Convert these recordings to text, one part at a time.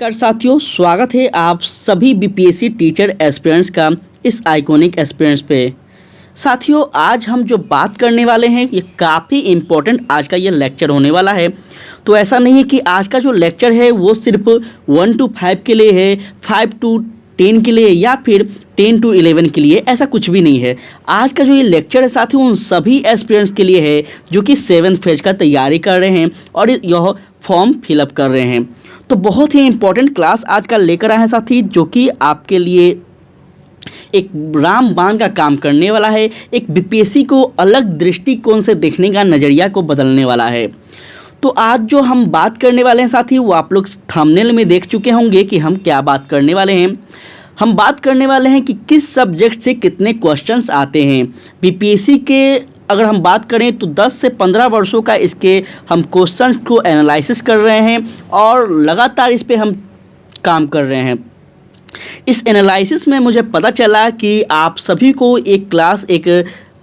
नमस्कार साथियों, स्वागत है आप सभी बीपीएससी टीचर एस्पिरेंट्स का इस आइकॉनिक एक्सपीरियंस पे। साथियों, आज हम जो बात करने वाले हैं ये काफ़ी इम्पोर्टेंट आज का ये लेक्चर होने वाला है। तो ऐसा नहीं है कि आज का जो लेक्चर है वो सिर्फ 1 to 5 के लिए है, 5 to 10 के लिए या फिर 10 to 11 के लिए, ऐसा कुछ भी नहीं है। आज का जो ये लेक्चर है साथियों उन सभी एस्पिरेंट्स के लिए है जो कि 7th फेज का तैयारी कर रहे हैं और यह फॉर्म फिलअप कर रहे हैं। तो बहुत ही इम्पोर्टेंट क्लास आज का लेकर आए हैं साथी, जो कि आपके लिए एक रामबाण का काम करने वाला है, एक बीपीएससी को अलग दृष्टिकोण से देखने का नज़रिया को बदलने वाला है। तो आज जो हम बात करने वाले हैं साथी वो आप लोग थंबनेल में देख चुके होंगे कि हम क्या बात करने वाले हैं। हम बात करने वाले हैं कि किस सब्जेक्ट से कितने क्वेश्चंस आते हैं बीपीएससी के। अगर हम बात करें तो 10 से 15 वर्षों का इसके हम क्वेश्चंस को एनालिसिस कर रहे हैं और लगातार इस पे हम काम कर रहे हैं। इस एनालिसिस में मुझे पता चला कि आप सभी को एक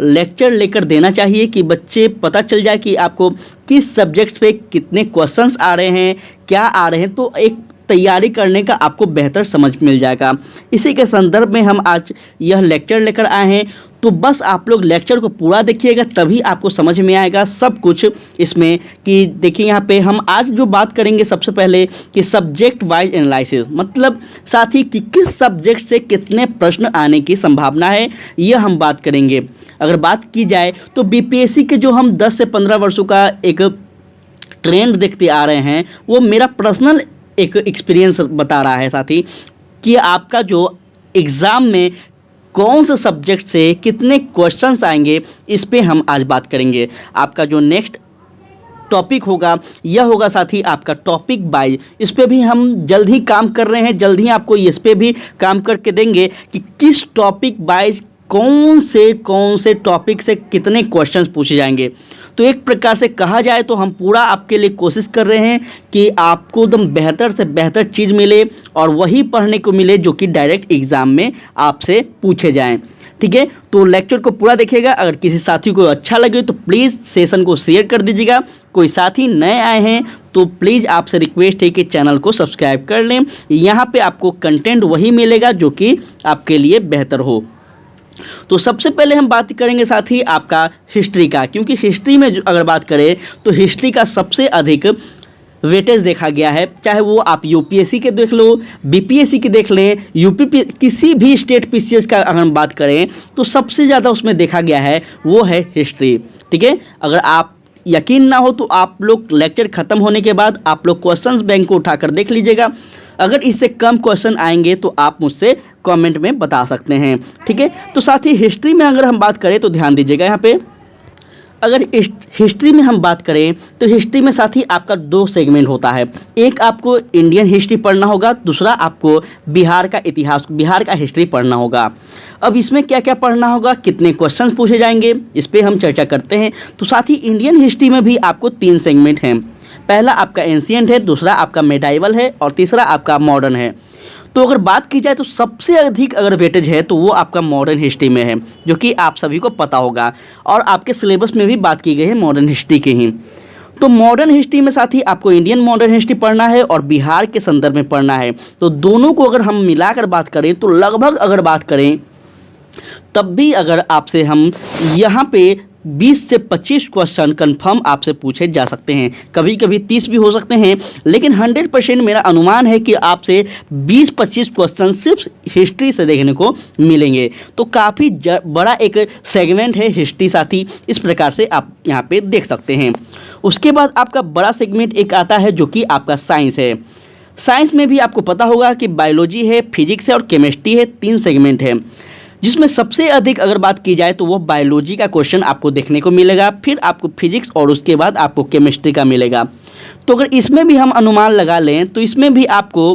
लेक्चर लेकर देना चाहिए कि बच्चे पता चल जाए कि आपको किस सब्जेक्ट पे कितने क्वेश्चंस आ रहे हैं, क्या आ रहे हैं, तो एक तैयारी करने का आपको बेहतर समझ मिल जाएगा। इसी के संदर्भ में हम आज यह लेक्चर लेकर आए हैं। तो बस आप लोग लेक्चर को पूरा देखिएगा, तभी आपको समझ में आएगा सब कुछ इसमें। कि देखिए यहाँ पे हम आज जो बात करेंगे सबसे पहले कि सब्जेक्ट वाइज एनालिसिस, मतलब साथी कि किस सब्जेक्ट से कितने प्रश्न आने की संभावना है, यह हम बात करेंगे। अगर बात की जाए तो बीपीएससी के जो हम 10 से 15 वर्षों का एक ट्रेंड देखते आ रहे हैं, वो मेरा पर्सनल एक एक्सपीरियंस बता रहा है साथी कि आपका जो एग्ज़ाम में कौन से सब्जेक्ट से कितने क्वेश्चंस आएंगे, इस पे हम आज बात करेंगे। आपका जो नेक्स्ट टॉपिक होगा यह होगा साथी आपका टॉपिक वाइज। इस पे भी हम जल्द ही काम कर रहे हैं, जल्द ही आपको इस पे भी काम करके देंगे कि किस टॉपिक वाइज कौन से टॉपिक से कितने क्वेश्चंस पूछे जाएंगे। तो एक प्रकार से कहा जाए तो हम पूरा आपके लिए कोशिश कर रहे हैं कि आपको एकदम बेहतर से बेहतर चीज़ मिले और वही पढ़ने को मिले जो कि डायरेक्ट एग्ज़ाम में आपसे पूछे जाएं। ठीक है, तो लेक्चर को पूरा देखिएगा। अगर किसी साथी को अच्छा लगे तो प्लीज़ सेशन को शेयर कर दीजिएगा। कोई साथी नए आए हैं तो प्लीज़ आपसे रिक्वेस्ट है कि चैनल को सब्सक्राइब कर लें। यहाँ पे आपको कंटेंट वही मिलेगा जो कि आपके लिए बेहतर हो। तो सबसे पहले हम बात करेंगे साथी आपका हिस्ट्री का, क्योंकि हिस्ट्री में अगर बात करें तो हिस्ट्री का सबसे अधिक वेटेज देखा गया है। चाहे वो आप यूपीएससी के देख लो, बीपीएससी के देख लें, यूपी किसी भी स्टेट पीसीएस का अगर हम बात करें तो सबसे ज़्यादा उसमें देखा गया है वो है हिस्ट्री। ठीक है, अगर आप यकीन ना हो तो आप लोग लेक्चर ख़त्म होने के बाद आप लोग क्वेश्चंस बैंक को उठाकर देख लीजिएगा। अगर इससे कम क्वेश्चन आएंगे तो आप मुझसे कमेंट में बता सकते हैं। ठीक है, तो साथ ही हिस्ट्री में अगर हम बात करें तो ध्यान दीजिएगा यहाँ पे। अगर हिस्ट्री में हम बात करें तो हिस्ट्री में साथ ही आपका 2 सेगमेंट होता है। एक आपको इंडियन हिस्ट्री पढ़ना होगा, दूसरा आपको बिहार का इतिहास, बिहार का हिस्ट्री पढ़ना होगा। अब इसमें क्या क्या पढ़ना होगा, कितने क्वेश्चंस पूछे जाएंगे, इस पर हम चर्चा करते हैं। तो साथ ही इंडियन हिस्ट्री में भी आपको 3 सेगमेंट हैं। पहला आपका एंशिएंट है, दूसरा आपका मेडाइवल है और तीसरा आपका मॉडर्न है। तो अगर बात की जाए तो सबसे अधिक अगर वेटेज है तो वो आपका मॉडर्न हिस्ट्री में है, जो कि आप सभी को पता होगा और आपके सिलेबस में भी बात की गई है मॉडर्न हिस्ट्री की ही। तो मॉडर्न हिस्ट्री में साथ ही आपको इंडियन मॉडर्न हिस्ट्री पढ़ना है और बिहार के संदर्भ में पढ़ना है। तो दोनों को अगर हम मिलाकर बात करें तो लगभग अगर बात करें तब भी अगर आपसे हम यहाँ पे 20 से 25 क्वेश्चन कंफर्म आपसे पूछे जा सकते हैं, कभी कभी 30 भी हो सकते हैं, लेकिन 100% मेरा अनुमान है कि आपसे 20-25 क्वेश्चन सिर्फ हिस्ट्री से देखने को मिलेंगे। तो काफ़ी बड़ा एक सेगमेंट है हिस्ट्री साथी, इस प्रकार से आप यहाँ पे देख सकते हैं। उसके बाद आपका बड़ा सेगमेंट एक आता है जो कि आपका साइंस है। साइंस में भी आपको पता होगा कि बायोलॉजी है, फिजिक्स है और केमिस्ट्री है, 3 सेगमेंट है, जिसमें सबसे अधिक अगर बात की जाए तो वो बायोलॉजी का क्वेश्चन आपको देखने को मिलेगा, फिर आपको फिजिक्स और उसके बाद आपको केमिस्ट्री का मिलेगा। तो अगर इसमें भी हम अनुमान लगा लें तो इसमें भी आपको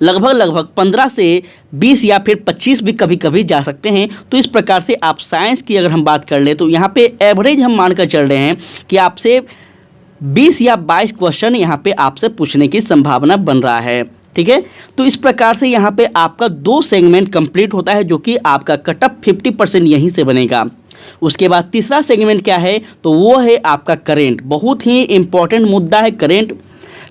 लगभग 15 से 20 या फिर 25 भी कभी कभी जा सकते हैं। तो इस प्रकार से आप साइंस की अगर हम बात कर लें तो यहाँ पे एवरेज हम मानकर चल रहे हैं कि आपसे 20 या 22 क्वेश्चन यहाँ पे आपसे पूछने की संभावना बन रहा है। ठीक है, तो इस प्रकार से यहाँ पे आपका 2 सेगमेंट कंप्लीट होता है, जो कि आपका कटअप 50% यहीं से बनेगा। उसके बाद तीसरा सेगमेंट क्या है तो वो है आपका करेंट। बहुत ही इंपॉर्टेंट मुद्दा है करेंट।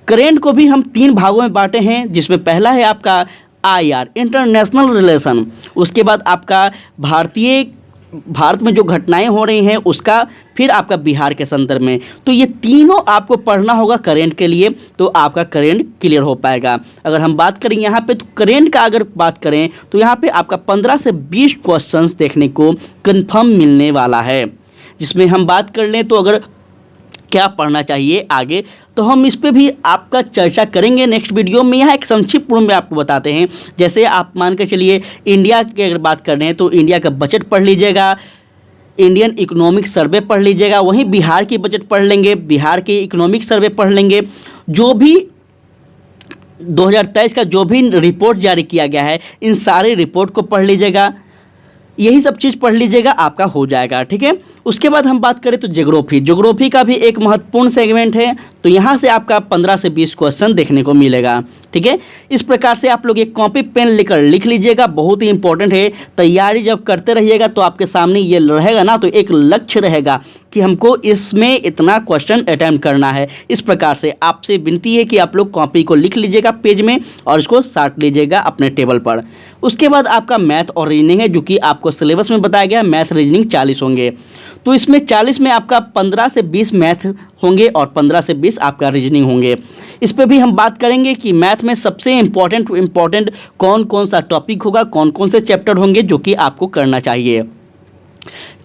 करेंट को भी हम 3 भागों में बांटे हैं, जिसमें पहला है आपका आईआर इंटरनेशनल रिलेशन, उसके बाद आपका भारत में जो घटनाएं हो रही हैं उसका, फिर आपका बिहार के संदर्भ में। तो ये तीनों आपको पढ़ना होगा करेंट के लिए, तो आपका करेंट क्लियर हो पाएगा। अगर हम बात करें यहाँ पे, तो करेंट का अगर बात करें तो यहाँ पे आपका 15 से 20 क्वेश्चंस देखने को कंफर्म मिलने वाला है, जिसमें हम बात कर लें तो अगर क्या पढ़ना चाहिए आगे, तो हम इस पे भी आपका चर्चा करेंगे नेक्स्ट वीडियो में। यहाँ एक संक्षिप्त रूप में आपको बताते हैं। जैसे आप मान के चलिए इंडिया की अगर बात कर रहे हैं तो इंडिया का बजट पढ़ लीजिएगा, इंडियन इकोनॉमिक सर्वे पढ़ लीजिएगा, वहीं बिहार की बजट पढ़ लेंगे, बिहार के इकोनॉमिक सर्वे पढ़ लेंगे, जो भी 2023 का जो भी रिपोर्ट जारी किया गया है इन सारे रिपोर्ट को पढ़ लीजिएगा, यही सब चीज़ पढ़ लीजिएगा, आपका हो जाएगा। ठीक है। उसके बाद हम बात करें तो ज्योग्राफी का भी एक महत्वपूर्ण सेगमेंट है, तो यहाँ से आपका 15 से 20 क्वेश्चन देखने को मिलेगा। ठीक है। इस प्रकार से आप लोग एक कॉपी पेन लेकर लिख लीजिएगा, बहुत ही इंपॉर्टेंट है। तैयारी जब करते रहिएगा तो आपके सामने ये रहेगा ना, तो एक लक्ष्य रहेगा कि हमको इसमें इतना क्वेश्चन अटेम्प्ट करना है। इस प्रकार से आपसे विनती है कि आप लोग कॉपी को लिख लीजिएगा पेज में और इसको साट लीजिएगा अपने टेबल पर। उसके बाद आपका मैथ और रीजनिंग है, जो कि आपको सिलेबस में बताया गया, मैथ रीजनिंग 40 होंगे। तो इसमें 40 में आपका 15 से 20 मैथ होंगे और 15 से 20 आपका रीजनिंग होंगे। इस पे भी हम बात करेंगे कि मैथ में सबसे इम्पॉर्टेंट कौन कौन सा टॉपिक होगा, कौन कौन से चैप्टर होंगे जो कि आपको करना चाहिए।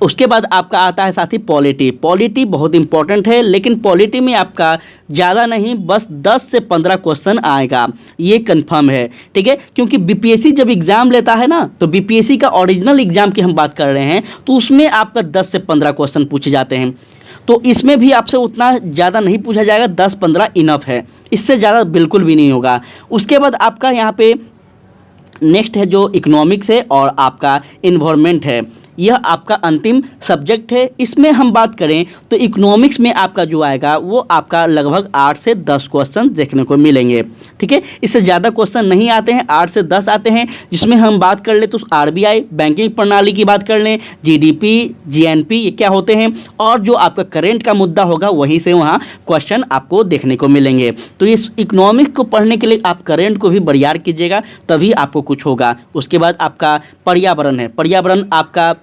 उसके बाद आपका आता है साथी पॉलिटी बहुत इंपॉर्टेंट है, लेकिन पॉलिटी में आपका ज़्यादा नहीं, बस 10 से 15 क्वेश्चन आएगा, ये कंफर्म है। ठीक है। क्योंकि बीपीएससी जब एग्ज़ाम लेता है ना, तो बीपीएससी का ओरिजिनल एग्ज़ाम की हम बात कर रहे हैं, तो उसमें आपका 10 से 15 क्वेश्चन पूछे जाते हैं। तो इसमें भी आपसे उतना ज़्यादा नहीं पूछा जाएगा, 10-15 इनफ है, इससे ज़्यादा बिल्कुल भी नहीं होगा। उसके बाद आपका यहाँ पे नेक्स्ट है जो इकोनॉमिक्स है और आपका इन्वायरमेंट है, यह आपका अंतिम सब्जेक्ट है। इसमें हम बात करें तो इकोनॉमिक्स में आपका जो आएगा वो आपका लगभग 8 से 10 क्वेश्चन देखने को मिलेंगे। ठीक है। इससे ज़्यादा क्वेश्चन नहीं आते हैं, 8 से 10 आते हैं, जिसमें हम बात कर ले तो आरबीआई बैंकिंग प्रणाली की बात कर लें, जीडीपी, जीएनपी ये क्या होते हैं, और जो आपका करेंट का मुद्दा होगा वहीं से वहाँ क्वेश्चन आपको देखने को मिलेंगे। तो इस इकोनॉमिक्स को पढ़ने के लिए आप करेंट को भी बरियार कीजिएगा, तभी आपको कुछ होगा। उसके बाद आपका पर्यावरण है, पर्यावरण आपका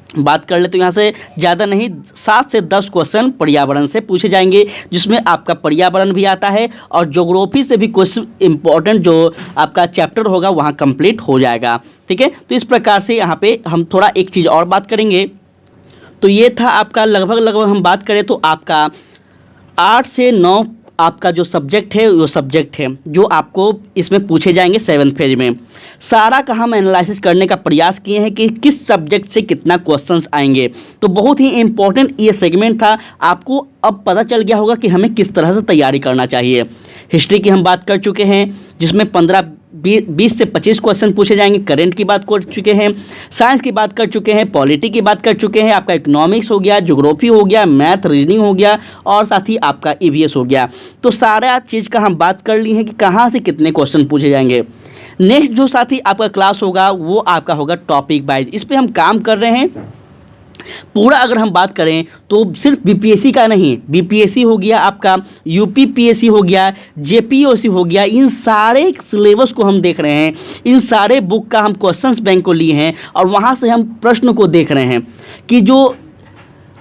बात कर ले तो यहाँ से ज़्यादा नहीं, 7 से 10 क्वेश्चन पर्यावरण से पूछे जाएंगे, जिसमें आपका पर्यावरण भी आता है और ज्योग्राफी से भी कुछ इंपॉर्टेंट जो आपका चैप्टर होगा वहाँ कंप्लीट हो जाएगा। ठीक है। तो इस प्रकार से यहाँ पे हम थोड़ा एक चीज़ और बात करेंगे। तो ये था आपका लगभग हम बात करें तो आपका 8 से 9 आपका जो सब्जेक्ट है वो सब्जेक्ट है जो आपको इसमें पूछे जाएंगे 7th फेज में। सारा का हम एनालिसिस करने का प्रयास किए हैं कि किस सब्जेक्ट से कितना क्वेश्चंस आएंगे। तो बहुत ही इंपॉर्टेंट ये सेगमेंट था, आपको अब पता चल गया होगा कि हमें किस तरह से तैयारी करना चाहिए। हिस्ट्री की हम बात कर चुके हैं, जिसमें 20 से 25 क्वेश्चन पूछे जाएंगे, करेंट की बात कर चुके हैं, साइंस की बात कर चुके हैं, पॉलिटी की बात कर चुके हैं, आपका इकोनॉमिक्स हो गया, ज्योग्राफी हो गया, मैथ रीजनिंग हो गया और साथ ही आपका ईवीएस हो गया। तो सारा चीज़ का हम बात कर ली है कि कहाँ से कितने क्वेश्चन पूछे जाएंगे। नेक्स्ट जो साथी आपका क्लास होगा वो आपका होगा टॉपिक वाइज, इस पर हम काम कर रहे हैं पूरा। अगर हम बात करें तो सिर्फ बीपीएससी का नहीं, बीपीएससी हो गया आपका, यूपीपीएससी हो गया, जेपीओसी हो गया, इन सारे सिलेबस को हम देख रहे हैं, इन सारे बुक का हम क्वेश्चंस बैंक को लिए हैं और वहाँ से हम प्रश्न को देख रहे हैं कि जो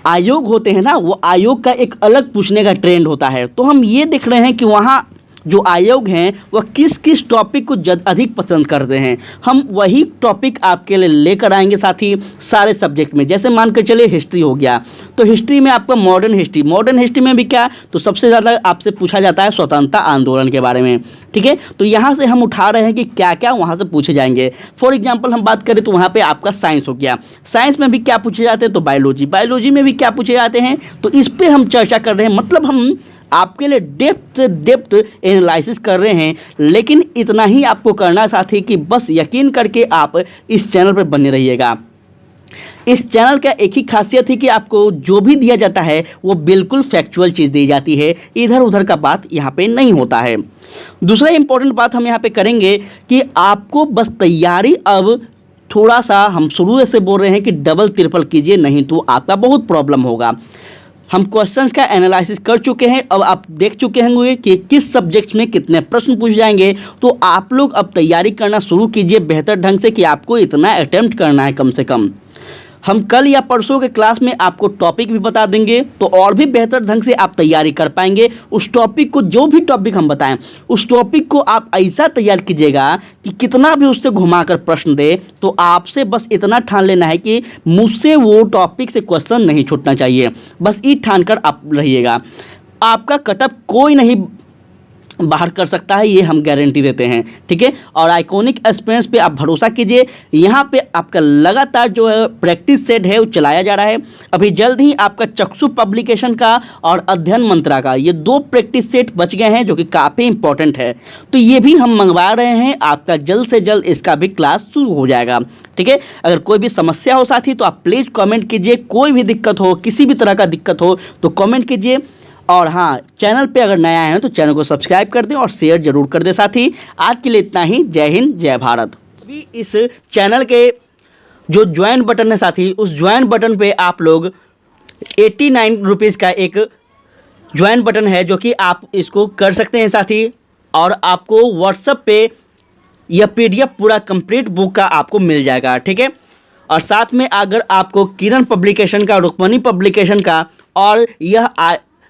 आयोग होते हैं ना, वो आयोग का एक अलग पूछने का ट्रेंड होता है। तो हम ये देख रहे हैं कि वहाँ जो आयोग हैं वह किस किस टॉपिक को अधिक पसंद करते हैं, हम वही टॉपिक आपके लिए लेकर आएंगे साथ ही सारे सब्जेक्ट में। जैसे मान कर चलिए हिस्ट्री हो गया, तो हिस्ट्री में आपका मॉडर्न हिस्ट्री में भी क्या, तो सबसे ज़्यादा आपसे पूछा जाता है स्वतंत्रता आंदोलन के बारे में। ठीक है। तो यहाँ से हम उठा रहे हैं कि क्या क्या वहाँ से पूछे जाएंगे। फॉर एग्जाम्पल हम बात करें तो वहाँ पर आपका साइंस हो गया, साइंस में भी क्या पूछे जाते हैं, तो बायोलॉजी में भी क्या पूछे जाते हैं, तो इस पर हम चर्चा कर रहे हैं। मतलब हम आपके लिए डेप्थ एनालिसिस कर रहे हैं, लेकिन इतना ही आपको करना साथी कि बस यकीन करके आप इस चैनल पर बने रहिएगा। इस चैनल का एक ही खासियत है कि आपको जो भी दिया जाता है वो बिल्कुल फैक्चुअल चीज़ दी जाती है, इधर उधर का बात यहाँ पे नहीं होता है। दूसरा इंपॉर्टेंट बात हम यहाँ पे करेंगे कि आपको बस तैयारी अब थोड़ा सा, हम शुरू से बोल रहे हैं कि डबल ट्रिपल कीजिए, नहीं तो आपका बहुत प्रॉब्लम होगा। हम क्वेश्चंस का एनालिसिस कर चुके हैं। अब आप देख चुके होंगे कि किस सब्जेक्ट में कितने प्रश्न पूछे जाएंगे। तो आप लोग अब तैयारी करना शुरू कीजिए बेहतर ढंग से, कि आपको इतना अटेम्प्ट करना है कम से कम। हम कल या परसों के क्लास में आपको टॉपिक भी बता देंगे, तो और भी बेहतर ढंग से आप तैयारी कर पाएंगे। उस टॉपिक को, जो भी टॉपिक हम बताएं, उस टॉपिक को आप ऐसा तैयार कीजिएगा कि कितना भी उससे घुमाकर प्रश्न दे तो आपसे बस इतना ठान लेना है कि मुझसे वो टॉपिक से क्वेश्चन नहीं छूटना चाहिए। बस ये ठान कर आप रहिएगा। आपका कटअप कोई नहीं बाहर कर सकता है, ये हम गारंटी देते हैं, ठीक है। और आइकॉनिक एस्पिरेंट्स पे आप भरोसा कीजिए। यहाँ पे आपका लगातार जो है प्रैक्टिस सेट है वो चलाया जा रहा है। अभी जल्द ही आपका चक्षु पब्लिकेशन का और अध्ययन मंत्रा का ये 2 प्रैक्टिस सेट बच गए हैं, जो कि काफ़ी इंपॉर्टेंट है। तो ये भी हम मंगवा रहे हैं, आपका जल्द से जल्द इसका भी क्लास शुरू हो जाएगा, ठीक है। अगर कोई भी समस्या हो साथी तो आप प्लीज़ कॉमेंट कीजिए। कोई भी दिक्कत हो, किसी भी तरह का दिक्कत हो तो कॉमेंट कीजिए। और हाँ, चैनल पे अगर नया हैं तो चैनल को सब्सक्राइब कर दें और शेयर जरूर कर दें साथी। आज के लिए इतना ही। जय हिंद, जय भारत। अभी इस चैनल के जो ज्वाइन बटन है साथी, उस ज्वाइन बटन पे आप लोग 89 रुपीज़ का एक ज्वाइन बटन है, जो कि आप इसको कर सकते हैं साथी। और आपको व्हाट्सएप पे यह PDF पूरा कंप्लीट बुक का आपको मिल जाएगा, ठीक है। और साथ में अगर आपको किरण पब्लिकेशन का, रुक्मणी पब्लिकेशन का और यह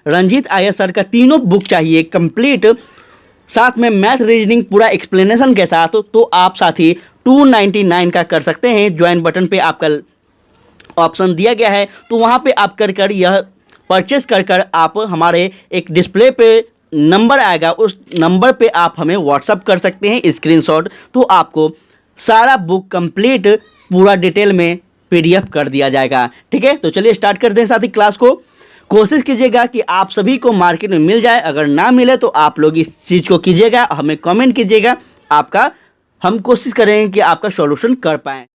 रंजीत आयस सर का तीनों बुक चाहिए कंप्लीट, साथ में मैथ रीजनिंग पूरा एक्सप्लेनेशन के साथ, तो आप साथी 299 का कर सकते हैं। ज्वाइन बटन पे आपका ऑप्शन दिया गया है, तो वहाँ पे आप कर यह परचेस कर आप हमारे एक डिस्प्ले पे नंबर आएगा, उस नंबर पे आप हमें व्हाट्सअप कर सकते हैं स्क्रीनशॉट। तो आपको सारा बुक कंप्लीट पूरा डिटेल में PDF कर दिया जाएगा, ठीक है। तो चलिए स्टार्ट कर दें साथी क्लास को। कोशिश कीजिएगा कि आप सभी को मार्केट में मिल जाए। अगर ना मिले तो आप लोग इस चीज़ को कीजिएगा, हमें कमेंट कीजिएगा। हम कोशिश करेंगे कि आपका सॉल्यूशन कर पाएँ।